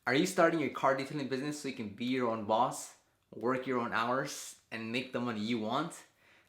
Are you starting your car detailing business so you can be your own boss, work your own hours, and make the money you want?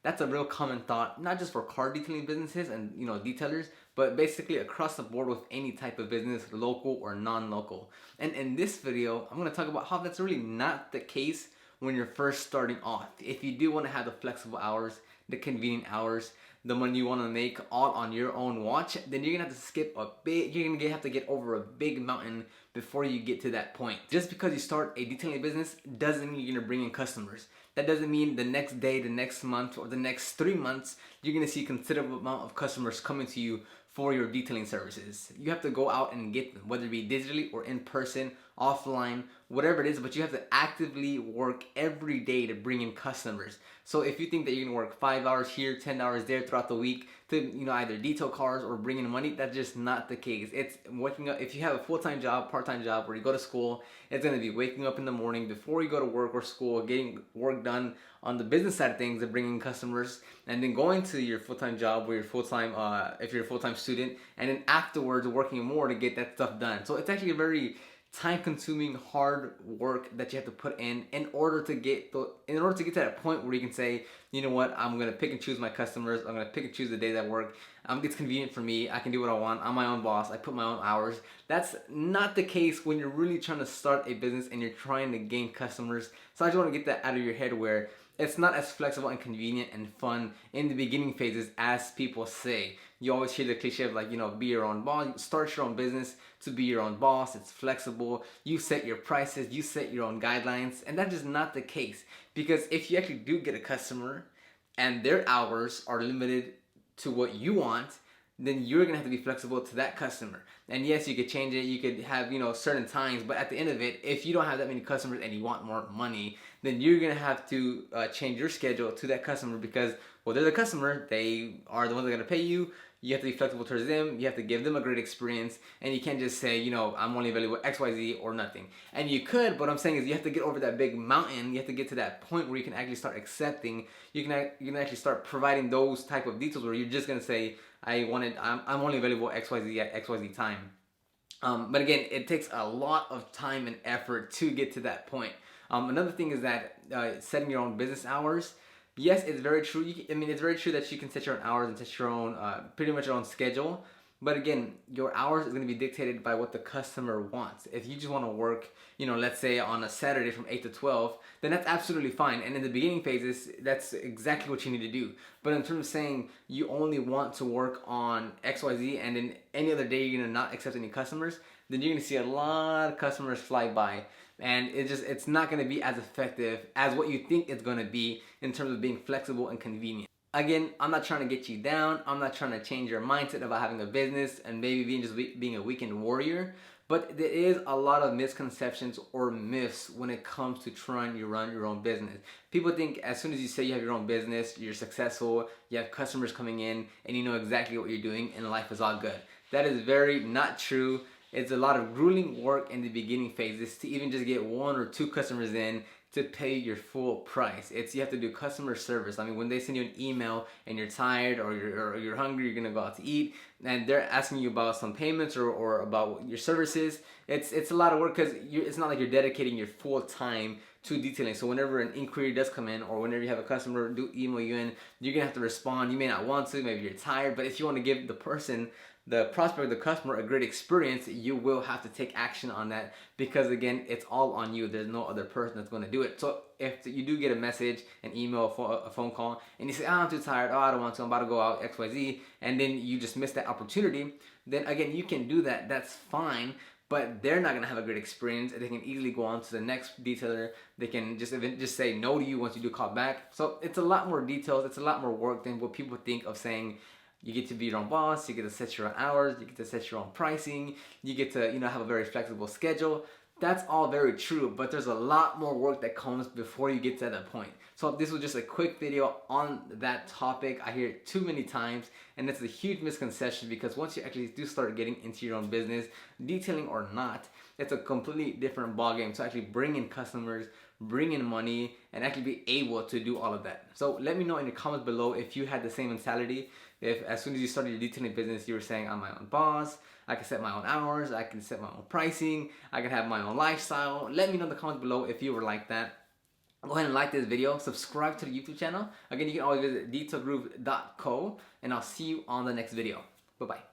That's a real common thought, not just for car detailing businesses and detailers, but basically across the board with any type of business, local or non-local. And in this video, I'm going to talk about how that's really not the case when you're first starting off. If you do want to have the flexible hours, the convenient hours, the money you want to make all on your own watch, then you're gonna have to skip a bit. You're gonna have to get over a big mountain before you get to that point. Just because you start a detailing business doesn't mean you're gonna bring in customers. That doesn't mean the next day, the next month, or the next 3 months you're gonna see a considerable amount of customers coming to you for your detailing services. You have to go out and get them, whether it be digitally or in person, offline, whatever it is, but you have to actively work every day to bring in customers. So if you think that you're gonna work 5 hours here, 10 hours there throughout the week to either detail cars or bring in money, that's just not the case. It's waking up. If you have a full-time job, part-time job, where you go to school, it's gonna be waking up in the morning before you go to work or school, getting work done on the business side of things and bringing customers, and then going to your full-time job where you're full-time, if you're a full-time student, and then afterwards working more to get that stuff done. So it's actually a very time-consuming, hard work that you have to put in order to get to that point where you can say, you know what, I'm gonna pick and choose my customers. I'm gonna pick and choose the days I work. It's convenient for me. I can do what I want. I'm my own boss. I put my own hours. That's not the case when you're really trying to start a business and you're trying to gain customers. So I just want to get that out of your head where it's not as flexible and convenient and fun in the beginning phases as people say. You always hear the cliche of be your own boss, start your own business to be your own boss. It's flexible. You set your prices, you set your own guidelines, and that's just not the case. Because if you actually do get a customer and their hours are limited to what you want, then you're gonna have to be flexible to that customer. And yes, you could change it. You could have certain times, but at the end of it, if you don't have that many customers and you want more money, then you're gonna have to change your schedule to that customer because well, they're the customer. They are the ones that are gonna pay you. You have to be flexible towards them. You have to give them a great experience, and you can't just say, I'm only available X, Y, Z or nothing. And you could, but what I'm saying is you have to get over that big mountain. You have to get to that point where you can actually start accepting. You can actually start providing those type of details where you're just gonna say, I'm only available X, Y, Z at X, Y, Z time. But again, it takes a lot of time and effort to get to that point. Another thing is that setting your own business hours. Yes, it's very true. It's very true that you can set your own hours and set your own, pretty much your own schedule. But again, your hours is going to be dictated by what the customer wants. If you just want to work, let's say on a Saturday from 8 to 12, then that's absolutely fine. And in the beginning phases, that's exactly what you need to do. But in terms of saying you only want to work on XYZ and then any other day you're going to not accept any customers, then you're going to see a lot of customers fly by. And it's not going to be as effective as what you think it's going to be in terms of being flexible and convenient. Again, I'm not trying to get you down. I'm not trying to change your mindset about having a business and maybe being a weekend warrior. But there is a lot of misconceptions or myths when it comes to trying to run your own business. People think as soon as you say you have your own business, you're successful, you have customers coming in, and you know exactly what you're doing, and life is all good. That is very not true. It's a lot of grueling work in the beginning phases to even just get 1 or 2 customers in to pay your full price. You have to do customer service. When they send you an email and you're tired or you're hungry, you're gonna go out to eat, and they're asking you about some payments or about your services. It's a lot of work because it's not like you're dedicating your full time to detailing. So whenever an inquiry does come in or whenever you have a customer do email you in, you're gonna have to respond. You may not want to, maybe you're tired, but if you want to give the prospect, the customer, a great experience, you will have to take action on that because again, it's all on you. There's no other person that's going to do it. So if you do get a message, an email, a phone call, and you say, I'm too tired, I don't want to, I'm about to go out, XYZ, and then you just miss that opportunity, then again, you can do that. That's fine. But they're not gonna have a great experience. They can easily go on to the next detailer. They can just say no to you once you do call back. So it's a lot more details. It's a lot more work than what people think of saying. You get to be your own boss, you get to set your own hours, you get to set your own pricing, you get to have a very flexible schedule. That's all very true, but there's a lot more work that comes before you get to that point. So this was just a quick video on that topic. I hear it too many times, and it's a huge misconception because once you actually do start getting into your own business, detailing or not, it's a completely different ballgame to actually bring in customers, bring in money, and actually be able to do all of that. So let me know in the comments below if you had the same mentality. If as soon as you started your detailing business, you were saying, I'm my own boss, I can set my own hours, I can set my own pricing, I can have my own lifestyle. Let me know in the comments below if you were like that. Go ahead and like this video, subscribe to the YouTube channel. Again, you can always visit detailgroove.co, and I'll see you on the next video. Bye-bye.